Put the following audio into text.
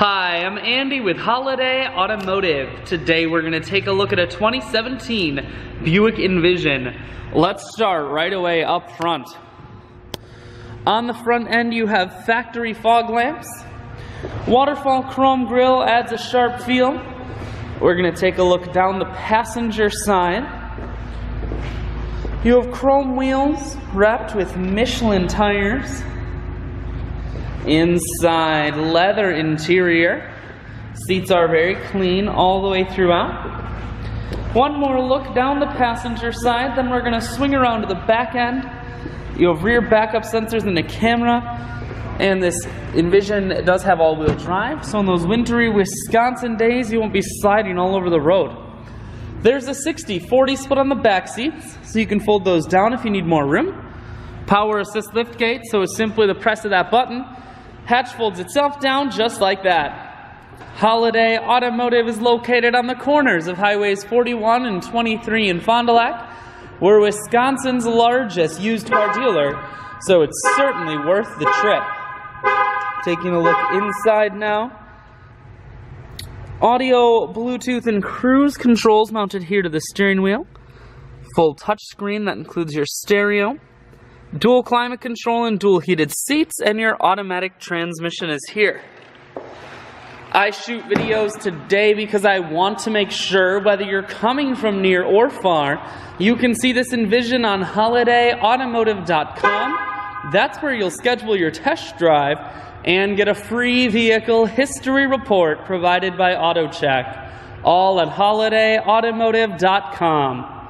Hi, I'm Andy with Holiday Automotive. Today we're going to take a look at a 2017 Buick Envision. Let's start right away up front. On the front end you have factory fog lamps. Waterfall chrome grille adds a sharp feel. We're going to take a look down the passenger side. You have chrome wheels wrapped with Michelin tires. Inside, leather interior. Seats are very clean all the way throughout. One more look down the passenger side, then we're going to swing around to the back end. You have rear backup sensors and a camera. And this Envision does have all-wheel drive, so on those wintry Wisconsin days, you won't be sliding all over the road. There's a 60/40 split on the back seats, so you can fold those down if you need more room. Power assist liftgate, so it's simply the press of that button. Hatch folds itself down just like that. Holiday Automotive is located on the corners of Highways 41 and 23 in Fond du Lac. We're Wisconsin's largest used car dealer, so it's certainly worth the trip. Taking a look inside now. Audio, Bluetooth, and cruise controls mounted here to the steering wheel. Full touchscreen that includes your stereo. Dual climate control and dual heated seats, and your automatic transmission is here. I shoot videos today because I want to make sure whether you're coming from near or far, you can see this Envision on holidayautomotive.com. That's where you'll schedule your test drive and get a free vehicle history report provided by AutoCheck. All at holidayautomotive.com.